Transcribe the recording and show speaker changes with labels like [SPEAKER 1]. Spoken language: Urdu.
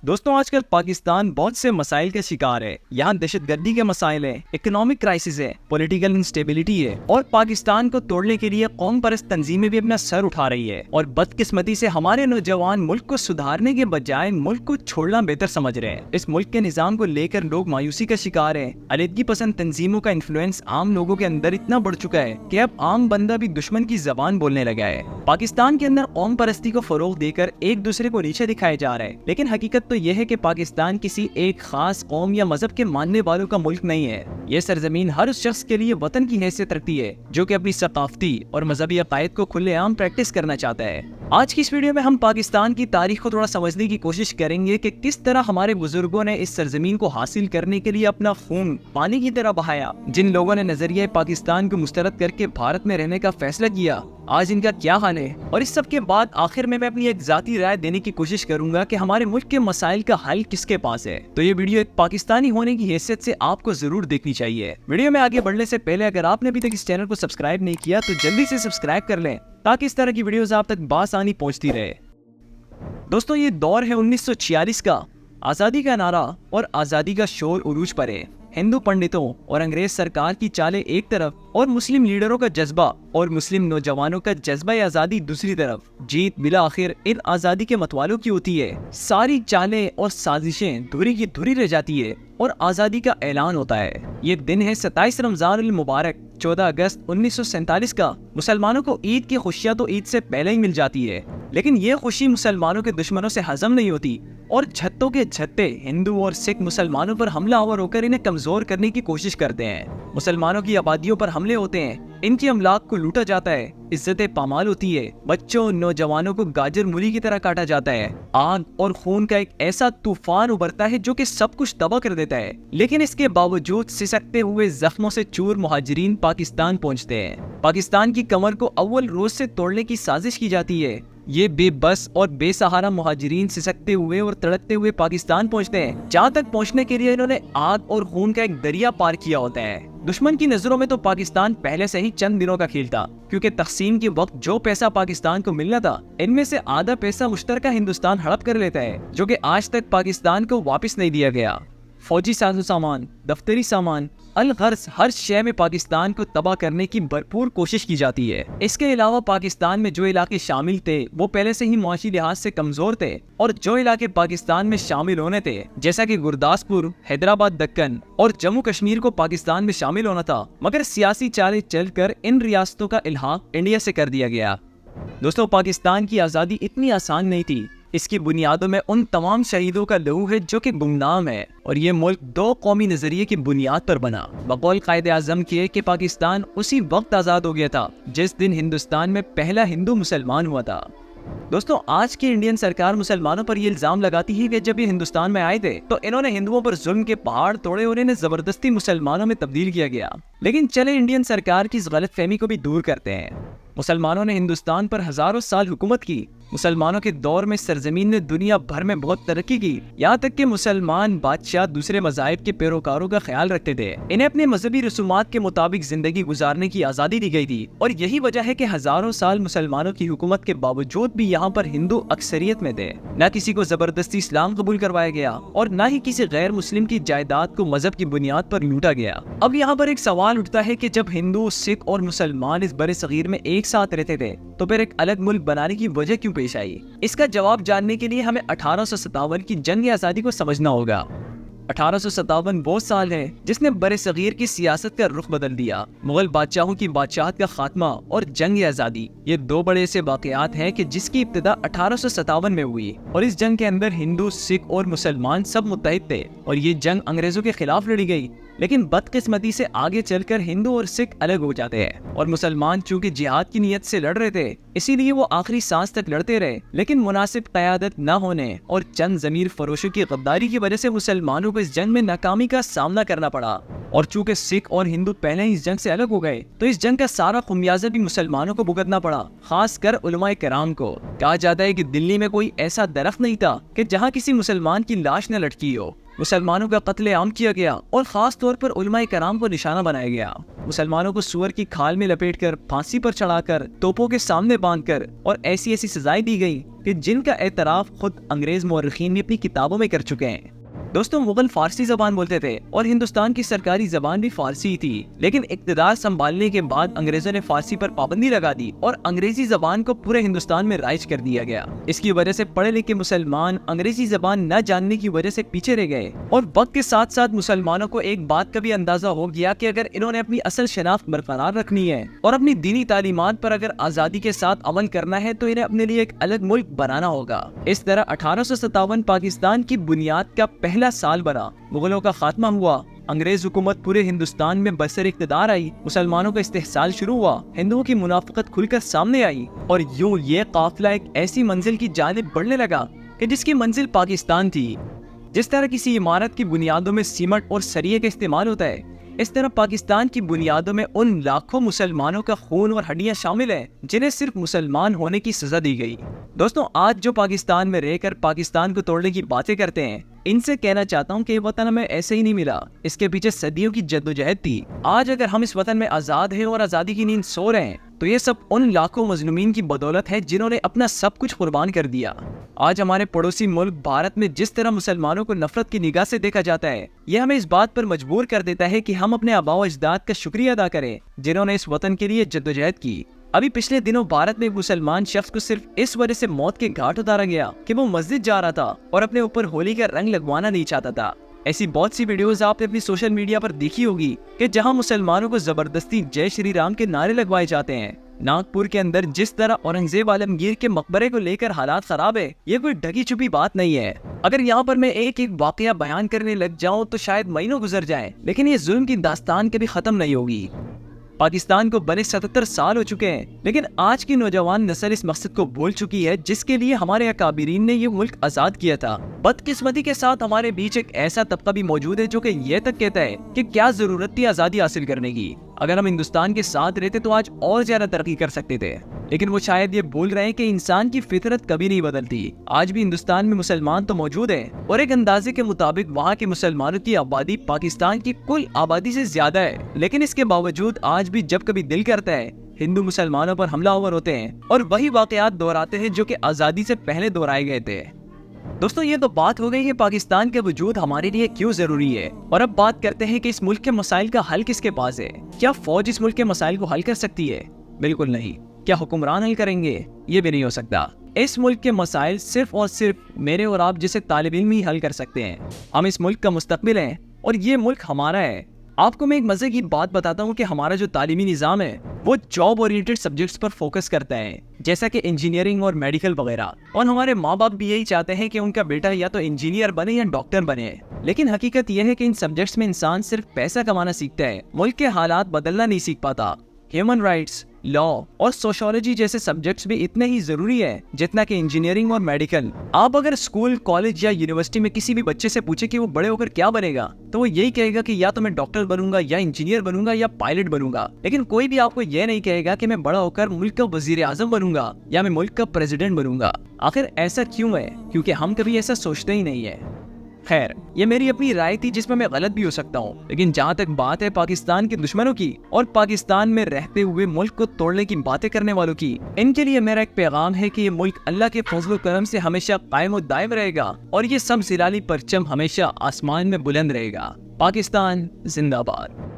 [SPEAKER 1] دوستوں آج کل پاکستان بہت سے مسائل کا شکار ہے۔ یہاں دہشت گردی کے مسائل ہیں، اکنامک کرائسس ہے، پولیٹیکل انسٹیبلٹی ہے اور پاکستان کو توڑنے کے لیے قوم پرست تنظیمیں بھی اپنا سر اٹھا رہی ہے اور بدقسمتی سے ہمارے نوجوان ملک کو سدھارنے کے بجائے ملک کو چھوڑنا بہتر سمجھ رہے ہیں۔ اس ملک کے نظام کو لے کر لوگ مایوسی کا شکار ہیں۔ علیحدگی پسند تنظیموں کا انفلوئنس عام لوگوں کے اندر اتنا بڑھ چکا ہے کہ اب عام بندہ بھی دشمن کی زبان بولنے لگا ہے۔ پاکستان کے اندر قوم پرستی کو فروغ دے کر ایک دوسرے کو نیچے دکھایا جا رہا ہے، لیکن حقیقت تو یہ ہے کہ پاکستان کسی ایک خاص قوم یا مذہب کے ماننے والوں کا ملک نہیں ہے۔ یہ سرزمین ہر اس شخص کے لیے وطن کی حیثیت رکھتی ہے جو کہ اپنی ثقافتی اور مذہبی عقائد کو کھلے عام پریکٹس کرنا چاہتا ہے۔ آج کی اس ویڈیو میں ہم پاکستان کی تاریخ کو تھوڑا سمجھنے کی کوشش کریں گے کہ کس طرح ہمارے بزرگوں نے اس سرزمین کو حاصل کرنے کے لیے اپنا خون پانی کی طرح بہایا۔ جن لوگوں نے نظریہ پاکستان کو مسترد کر کے بھارت میں رہنے کا فیصلہ کیا، آج ان کا کیا حال ہے، اور اس سب کے بعد آخر میں اپنی ایک ذاتی رائے دینے کی کوشش کروں گا کہ ہمارے ملک کے مسائل کا حل کس کے پاس ہے۔ تو یہ ویڈیو ایک پاکستانی ہونے کی حیثیت سے آپ کو ضرور دیکھنی چاہیے۔ ویڈیو میں آگے بڑھنے سے پہلے اگر آپ نے ابھی تک اس چینل کو سبسکرائب نہیں کیا تو جلدی سے سبسکرائب کر لیں تاکہ اس طرح کی ویڈیوز آپ تک بآسانی پہنچتی رہے۔ دوستوں یہ دور ہے 1946 کا۔ آزادی کا نعرہ اور آزادی کا شور عروج پر ہے۔ ہندو پنڈتوں اور انگریز سرکار کی چالیں ایک طرف اور مسلم لیڈروں کا جذبہ اور مسلم نوجوانوں کا جذبہ آزادی دوسری طرف۔ جیت بالآخر ان آزادی کے متوالوں کی ہوتی ہے۔ ساری چالیں اور سازشیں دھری کی دھری رہ جاتی ہے اور آزادی کا اعلان ہوتا ہے۔ یہ دن ہے 27 رمضان المبارک 14 اگست 1947 کا۔ مسلمانوں کو عید کی خوشیاں تو عید سے پہلے ہی مل جاتی ہے، لیکن یہ خوشی مسلمانوں کے دشمنوں سے ہضم نہیں ہوتی اور جھتوں کے جھتے ہندو اور سکھ مسلمانوں پر حملہ آور ہو کر انہیں کمزور کرنے کی کوشش کرتے ہیں۔ مسلمانوں کی آبادیوں پر حملے ہوتے ہیں، ان کی املاک کو لوٹا جاتا ہے، عزتیں پامال ہوتی ہے، بچوں نوجوانوں کو گاجر مولی کی طرح کاٹا جاتا ہے، آگ اور خون کا ایک ایسا طوفان ابھرتا ہے جو کہ سب کچھ تباہ کر دیتا ہے۔ لیکن اس کے باوجود سسکتے ہوئے زخموں سے چور مہاجرین پاکستان پہنچتے ہیں۔ پاکستان کی کمر کو اول روز سے توڑنے کی سازش کی جاتی ہے۔ یہ بے بس اور بے سہارا مہاجرین سسکتے ہوئے اور تڑپتے ہوئے پاکستان پہنچتے ہیں، جہاں تک پہنچنے کے لیے انہوں نے آگ اور خون کا ایک دریا پار کیا ہوتا ہے۔ دشمن کی نظروں میں تو پاکستان پہلے سے ہی چند دنوں کا کھیل تھا، کیونکہ تقسیم کے وقت جو پیسہ پاکستان کو ملنا تھا ان میں سے آدھا پیسہ مشترکہ ہندوستان ہڑپ کر لیتا ہے، جو کہ آج تک پاکستان کو واپس نہیں دیا گیا۔ فوجی ساز و سامان، دفتری سامان، الغرض ہر شے میں پاکستان کو تباہ کرنے کی بھرپور کوشش کی جاتی ہے۔ اس کے علاوہ پاکستان میں جو علاقے شامل تھے وہ پہلے سے ہی معاشی لحاظ سے کمزور تھے، اور جو علاقے پاکستان میں شامل ہونے تھے جیسا کہ گرداسپور، حیدرآباد دکن اور جموں کشمیر کو پاکستان میں شامل ہونا تھا، مگر سیاسی چالیں چل کر ان ریاستوں کا الحاق انڈیا سے کر دیا گیا۔ دوستوں پاکستان کی آزادی اتنی آسان نہیں تھی۔ اس کی بنیادوں میں ان تمام شہیدوں کا لہو ہے جو کہ گمنام ہے، اور یہ ملک دو قومی نظریے کی بنیاد پر بنا۔ بقول قائد اعظم کے کہ پاکستان اسی وقت آزاد ہو گیا تھا جس دن ہندوستان میں پہلا ہندو مسلمان ہوا تھا۔ دوستوں آج کی انڈین سرکار مسلمانوں پر یہ الزام لگاتی ہے کہ جب یہ ہندوستان میں آئے تھے تو انہوں نے ہندوؤں پر ظلم کے پہاڑ توڑے اور انہیں زبردستی مسلمانوں میں تبدیل کیا گیا۔ لیکن چلے انڈین سرکار کی اس غلط فہمی کو بھی دور کرتے ہیں۔ مسلمانوں نے ہندوستان پر ہزاروں سال حکومت کی۔ مسلمانوں کے دور میں سرزمین نے دنیا بھر میں بہت ترقی کی، یہاں تک کہ مسلمان بادشاہ دوسرے مذاہب کے پیروکاروں کا خیال رکھتے تھے۔ انہیں اپنے مذہبی رسومات کے مطابق زندگی گزارنے کی آزادی دی گئی تھی، اور یہی وجہ ہے کہ ہزاروں سال مسلمانوں کی حکومت کے باوجود بھی یہاں پر ہندو اکثریت میں تھے۔ نہ کسی کو زبردستی اسلام قبول کروایا گیا اور نہ ہی کسی غیر مسلم کی جائیداد کو مذہب کی بنیاد پر لوٹا گیا۔ اب یہاں پر ایک سوال اٹھتا ہے کہ جب ہندو، سکھ اور مسلمان اس برے صغیر میں ایک ساتھ رہتے تھے تو پھر ایک الگ ملک بنانے کی وجہ کیوں پیش آئی؟ اس کا جواب جاننے کے لیے ہمیں 1857 کی جنگ آزادی کو سمجھنا ہوگا۔ 1857 وہ سال ہے جس نے برے صغیر کی سیاست کا رخ بدل دیا۔ مغل بادشاہوں کی بادشاہت کا خاتمہ اور جنگ آزادی، یہ دو بڑے ایسے واقعات ہیں کہ جس کی ابتدا 1857 میں ہوئی، اور اس جنگ کے اندر ہندو، سکھ اور مسلمان سب متحد تھے، اور یہ جنگ انگریزوں کے خلاف لڑی گئی۔ لیکن بدقسمتی سے آگے چل کر ہندو اور سکھ الگ ہو جاتے ہیں، اور مسلمان چونکہ جہاد کی نیت سے لڑ رہے تھے اسی لیے وہ آخری سانس تک لڑتے رہے، لیکن مناسب قیادت نہ ہونے اور چند ضمیر فروشوں کی غداری کی وجہ سے مسلمانوں کو اس جنگ میں ناکامی کا سامنا کرنا پڑا۔ اور چونکہ سکھ اور ہندو پہلے ہی اس جنگ سے الگ ہو گئے تو اس جنگ کا سارا خمیازہ بھی مسلمانوں کو بھگتنا پڑا، خاص کر علماء کرام کو۔ کہا جاتا ہے کہ دلی میں کوئی ایسا درخت نہیں تھا کہ جہاں کسی مسلمان کی لاش نہ لٹکی ہو۔ مسلمانوں کا قتل عام کیا گیا اور خاص طور پر علماء کرام کو نشانہ بنایا گیا۔ مسلمانوں کو سور کی کھال میں لپیٹ کر، پھانسی پر چڑھا کر، توپوں کے سامنے باندھ کر اور ایسی سزائیں دی گئی کہ جن کا اعتراف خود انگریز مورخین بھی اپنی کتابوں میں کر چکے ہیں۔ دوستوں، مغل فارسی زبان بولتے تھے اور ہندوستان کی سرکاری زبان بھی فارسی تھی، لیکن اقتدار سنبھالنے کے بعد انگریزوں نے فارسی پر پابندی لگا دی اور انگریزی زبان کو پورے ہندوستان میں رائج کر دیا گیا۔ اس کی وجہ سے پڑھے لکھے مسلمان انگریزی زبان نہ جاننے کی وجہ سے پیچھے رہ گئے، اور وقت کے ساتھ ساتھ مسلمانوں کو ایک بات کا بھی اندازہ ہو گیا کہ اگر انہوں نے اپنی اصل شناخت برقرار رکھنی ہے اور اپنی دینی تعلیمات پر اگر آزادی کے ساتھ عمل کرنا ہے تو انہیں اپنے لیے ایک الگ ملک بنانا ہوگا۔ اس طرح 1857 پاکستان کی بنیاد کا پہلا سال بنا، مغلوں کا خاتمہ ہوا، انگریز حکومت پورے ہندوستان میں برسر اقتدار آئی، مسلمانوں کا استحصال شروع ہوا، ہندوؤں کی منافقت کھل کر سامنے آئی، اور یوں یہ قافلہ ایک ایسی منزل کی جانب بڑھنے لگا کہ جس کی منزل پاکستان تھی۔ جس طرح کسی عمارت کی بنیادوں میں سیمنٹ اور سریے کا استعمال ہوتا ہے، اس طرح پاکستان کی بنیادوں میں ان لاکھوں مسلمانوں کا خون اور ہڈیاں شامل ہیں جنہیں صرف مسلمان ہونے کی سزا دی گئی۔ دوستوں، آج جو پاکستان میں رہ کر پاکستان کو توڑنے کی باتیں کرتے ہیں، ان سے کہنا چاہتا ہوں کہ یہ وطن ہمیں ایسے ہی نہیں ملا، اس کے پیچھے صدیوں کی جدوجہد تھی۔ آج اگر ہم اس وطن میں آزاد ہیں اور آزادی کی نیند سو رہے ہیں تو یہ سب ان لاکھوں مظلومین کی بدولت ہے جنہوں نے اپنا سب کچھ قربان کر دیا۔ آج ہمارے پڑوسی ملک بھارت میں جس طرح مسلمانوں کو نفرت کی نگاہ سے دیکھا جاتا ہے، یہ ہمیں اس بات پر مجبور کر دیتا ہے کہ ہم اپنے آباء و اجداد کا شکریہ ادا کریں جنہوں نے اس وطن کے لیے جدوجہد کی۔ ابھی پچھلے دنوں بھارت میں ایک مسلمان شخص کو صرف اس وجہ سے موت کے گھاٹ اتارا گیا کہ وہ مسجد جا رہا تھا اور اپنے اوپر ہولی کا رنگ لگوانا نہیں چاہتا تھا۔ ایسی بہت سی ویڈیوز آپ نے اپنی سوشل میڈیا پر دیکھی ہوگی کہ جہاں مسلمانوں کو زبردستی جے شری رام کے نعرے لگوائے جاتے ہیں۔ ناگپور کے اندر جس طرح اورنگزیب عالمگیر کے مقبرے کو لے کر حالات خراب ہے، یہ کوئی ڈھکی چھپی بات نہیں ہے۔ اگر یہاں پر میں ایک ایک واقعہ بیان کرنے لگ جاؤں تو شاید مہینوں گزر جائیں، لیکن یہ ظلم کی داستان کبھی ختم نہیں ہوگی۔ پاکستان کو بنے 77 سال ہو چکے ہیں، لیکن آج کی نوجوان نسل اس مقصد کو بھول چکی ہے جس کے لیے ہمارے اکابرین نے یہ ملک آزاد کیا تھا۔ بدقسمتی کے ساتھ ہمارے بیچ ایک ایسا طبقہ بھی موجود ہے جو کہ یہ تک کہتا ہے کہ کیا ضرورت تھی آزادی حاصل کرنے کی، اگر ہم ہندوستان کے ساتھ رہتے تو آج اور زیادہ ترقی کر سکتے تھے۔ لیکن وہ شاید یہ بھول رہے ہیں کہ انسان کی فطرت کبھی نہیں بدلتی۔ آج بھی ہندوستان میں مسلمان تو موجود ہیں، اور ایک اندازے کے مطابق وہاں کے مسلمانوں کی آبادی پاکستان کی کل آبادی سے زیادہ ہے، لیکن اس کے باوجود آج بھی جب کبھی دل کرتا ہے ہندو مسلمانوں پر حملہ آور ہوتے ہیں اور وہی واقعات دہراتے ہیں جو کہ آزادی سے پہلے دہرائے گئے تھے۔ دوستوں، یہ تو بات ہو گئی کہ پاکستان کے وجود ہمارے لیے کیوں ضروری ہے، اور اب بات کرتے ہیں کہ اس ملک کے مسائل کا حل کس کے پاس ہے۔ کیا فوج اس ملک کے مسائل کو حل کر سکتی ہے؟ بالکل نہیں۔ کیا حکمران حل کریں گے؟ یہ بھی نہیں ہو سکتا۔ اس ملک کے مسائل صرف اور صرف میرے اور آپ جیسے طالب علم ہی حل کر سکتے ہیں۔ ہم اس ملک کا مستقبل ہیں اور یہ ملک ہمارا ہے۔ آپ کو میں ایک مزے کی بات بتاتا ہوں کہ ہمارا جو تعلیمی نظام ہے وہ جاب اورینٹڈ سبجیکٹس پر فوکس کرتا ہے، جیسا کہ انجینئرنگ اور میڈیکل وغیرہ، اور ہمارے ماں باپ بھی یہی چاہتے ہیں کہ ان کا بیٹا یا تو انجینئر بنے یا ڈاکٹر بنے۔ لیکن حقیقت یہ ہے کہ ان سبجیکٹس میں انسان صرف پیسہ کمانا سیکھتا ہے، ملک کے حالات بدلنا نہیں سیکھ پاتا۔ ہیومن رائٹس، لا اور سوشیولوجی جیسے سبجیکٹس بھی اتنے ہی ضروری ہے جتنا کہ انجینئرنگ اور میڈیکل۔ آپ اگر اسکول، کالج یا یونیورسٹی میں کسی بھی بچے سے پوچھے کہ وہ بڑے ہو کر کیا بنے گا تو وہ یہی کہے گا کہ یا تو میں ڈاکٹر بنوں گا، یا انجینئر بنوں گا، یا پائلٹ بنوں گا۔ لیکن کوئی بھی آپ کو یہ نہیں کہے گا کہ میں بڑا ہو کر ملک کا وزیر اعظم بنوں گا یا میں ملک کا پریزیڈنٹ بنوں گا۔ آخر ایسا کیوں ہے؟ کیونکہ ہم کبھی ایسا سوچتے ہی نہیں ہے۔ خیر، یہ میری اپنی رائے تھی جس میں غلط بھی ہو سکتا ہوں، لیکن جہاں تک بات ہے پاکستان کے دشمنوں کی اور پاکستان میں رہتے ہوئے ملک کو توڑنے کی باتیں کرنے والوں کی، ان کے لیے میرا ایک پیغام ہے کہ یہ ملک اللہ کے فضل و کرم سے ہمیشہ قائم و دائم رہے گا اور یہ سب زلالی پرچم ہمیشہ آسمان میں بلند رہے گا۔ پاکستان زندہ باد۔